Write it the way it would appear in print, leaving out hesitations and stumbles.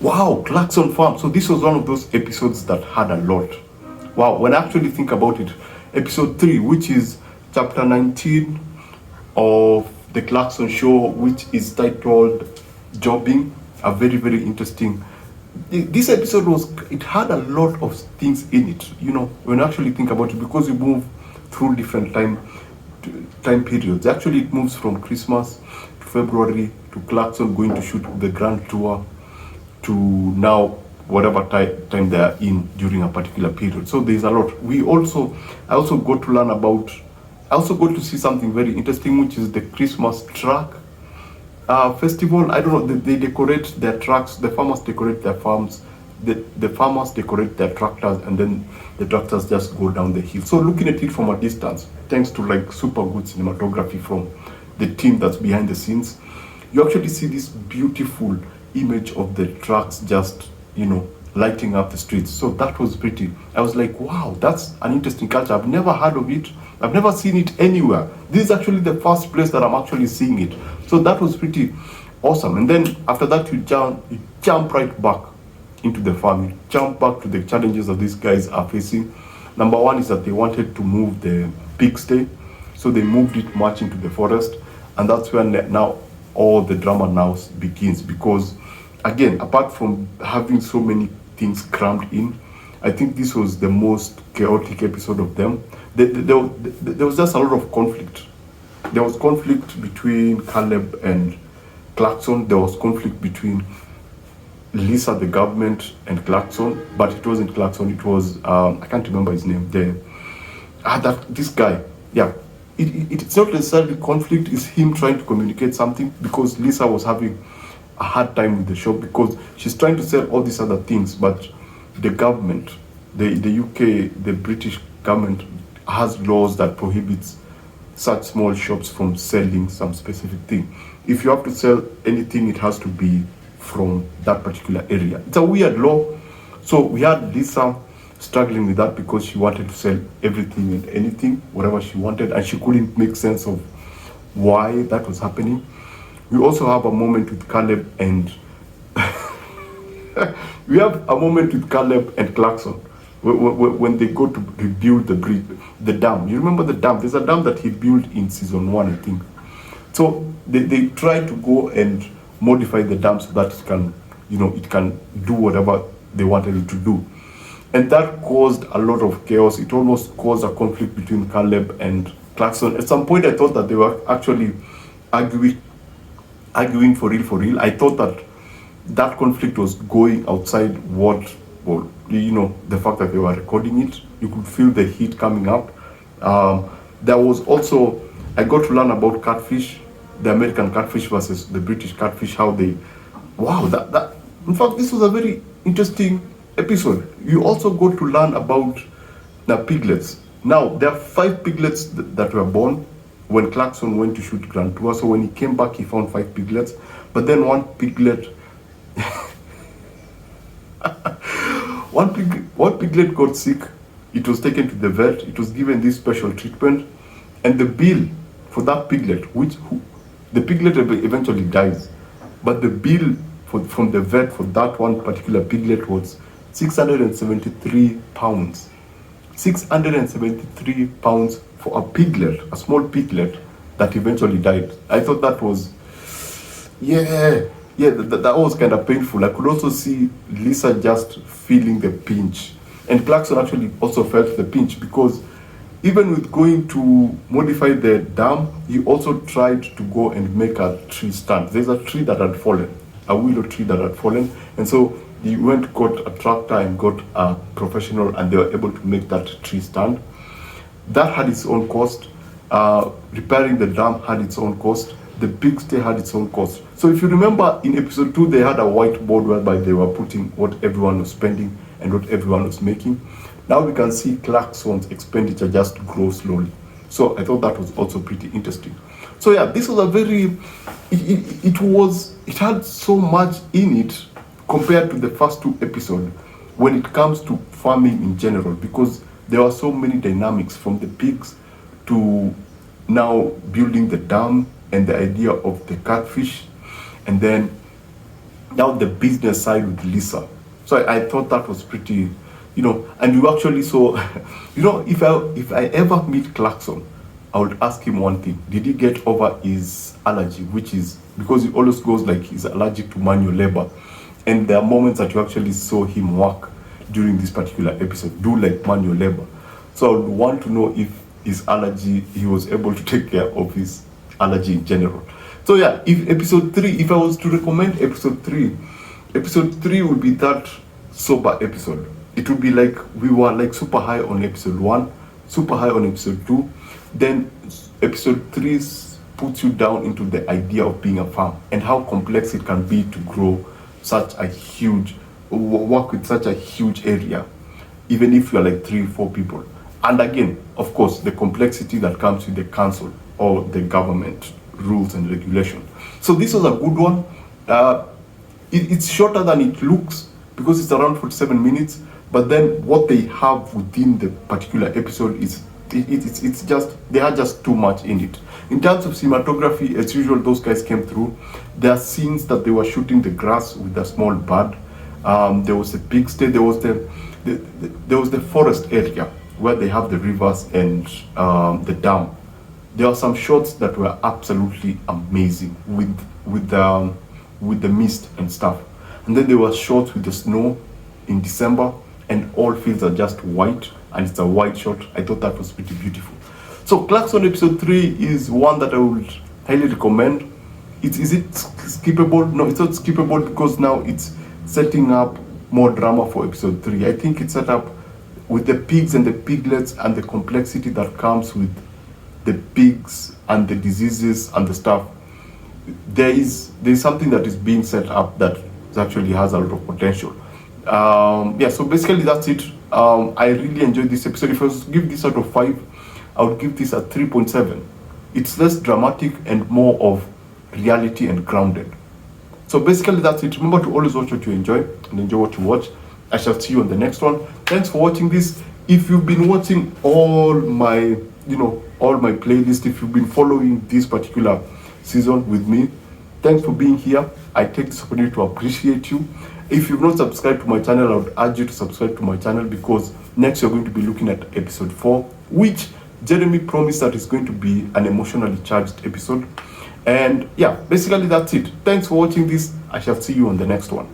Wow, Clarkson Farm. So this was one of those episodes that had a lot. Wow, when I actually think about it, episode 3, which is chapter 19 of the Clarkson Show, which is titled Jobbing, a very, very interesting. This episode it had a lot of things in it, when you actually think about it, because we move through different time periods. Actually, it moves from Christmas to February to Clarkson going to shoot the grand tour to now whatever time they are in during a particular period. So there's a lot. I also got to learn about, I also got to see something very interesting, which is the Christmas truck festival. I don't know, they decorate their trucks, the farmers decorate their farms, the farmers decorate their tractors, and then the tractors just go down the hill. So looking at it from a distance, thanks to like super good cinematography from the team that's behind the scenes, you actually see this beautiful image of the trucks just, lighting up the streets. So that was pretty. I was like, wow, that's an interesting culture. I've never heard of it. I've never seen it anywhere. This is actually the first place that I'm actually seeing it. So that was pretty awesome. And then after that, you jump right back into the farm. You jump back to the challenges that these guys are facing. Number one is that they wanted to move the pigsty, so they moved it much into the forest, and that's when now all the drama now begins. Because again, apart from having so many things crammed in, I think this was the most chaotic episode of them. There was just a lot of conflict. There was conflict between Caleb and Clarkson. There was conflict between Lisa, the government, and Clarkson, but it wasn't Clarkson. It was I can't remember his name. This guy. Yeah, it's not necessarily conflict. It's him trying to communicate something, because Lisa was having a hard time with the shop because she's trying to sell all these other things, but the government, the UK, the British government has laws that prohibits such small shops from selling some specific thing. If you have to sell anything, it has to be from that particular area. It's a weird law. So we had Lisa struggling with that because she wanted to sell everything and anything, whatever she wanted, and she couldn't make sense of why that was happening. We also have a moment with Caleb and we have a moment with Caleb and Clarkson when they go to rebuild the bridge, the dam. You remember the dam? There's a dam that he built in season 1, I think. So they try to go and modify the dam so that it can, it can do whatever they wanted it to do. And that caused a lot of chaos. It almost caused a conflict between Caleb and Clarkson. At some point, I thought that they were actually arguing for real. I thought that conflict was going outside the fact that they were recording it. You could feel the heat coming up. There was also, I got to learn about catfish, the American catfish versus the British catfish, how they, in fact, this was a very interesting episode. You also got to learn about the piglets. Now, there are 5 piglets that were born when Clarkson went to shoot Grand Tour. So when he came back, he found 5 piglets. But then one piglet got sick. It was taken to the vet. It was given this special treatment. And the bill for that piglet, the piglet eventually dies. But the bill from the vet for that one particular piglet was 673 pounds. 673 pounds for a piglet, a small piglet that eventually died. I thought that was, that was kind of painful. I could also see Lisa just feeling the pinch. And Clarkson actually also felt the pinch, because even with going to modify the dam, he also tried to go and make a tree stand. There's a tree that had fallen, a willow tree that had fallen. And so he went, got a tractor and got a professional, and they were able to make that tree stand. That had its own cost. Repairing the dam had its own cost. The pigsty had its own cost. So if you remember in episode 2, they had a whiteboard whereby they were putting what everyone was spending and what everyone was making. Now we can see Clarkson's expenditure just grow slowly. So I thought that was also pretty interesting. So yeah, this was a very, it had so much in it compared to the first 2 episodes when it comes to farming in general, because there were so many dynamics, from the pigs to now building the dam and the idea of the catfish, and then now the business side with Lisa. So I thought that was pretty, and you actually saw, if I ever meet Clarkson, I would ask him one thing: did he get over his allergy, which is because he always goes like he's allergic to manual labor, and there are moments that you actually saw him work during this particular episode, do like manual labor. So I would want to know if his allergy, he was able to take care of his allergy in general. So yeah, if I was to recommend episode 3 would be that sober episode. It would be like we were like super high on episode 1, super high on episode 2. Then episode 3 puts you down into the idea of being a farm and how complex it can be to grow such a huge, work with such a huge area, even if you're like 3 4 people. And again, of course, the complexity that comes with the council or the government rules and regulation. So this was a good one. It's shorter than it looks because it's around 47 minutes. But then what they have within the particular episode is it's just, they had just too much in it. In terms of cinematography, as usual, those guys came through. There are scenes that they were shooting the grass with a small bird. There was a pigsty. There was the forest area where they have the rivers and the dam. There are some shots that were absolutely amazing with the mist and stuff. And then there were shots with the snow in December, and all fields are just white, and it's a white shot. I thought that was pretty beautiful. So Clarkson episode 3 is one that I would highly recommend. Is it skippable? No, it's not skippable because now it's setting up more drama for episode 3. I think it's set up with the pigs and the piglets and the complexity that comes with the pigs and the diseases and the stuff. There's something that is being set up that actually has a lot of potential. So basically that's it. I really enjoyed this episode. If I was to give this out of 5, I would give this a 3.7. It's less dramatic and more of reality and grounded. So basically that's it. Remember to always watch what you enjoy and enjoy what you watch. I shall see you on the next one. Thanks for watching this. If you've been watching all my playlists, if you've been following this particular season with me, thanks for being here. I take this opportunity to appreciate you. If you've not subscribed to my channel, I would urge you to subscribe to my channel, because next you're going to be looking at episode 4, which Jeremy promised that is going to be an emotionally charged episode. And yeah, basically that's it. Thanks for watching this. I shall see you on the next one.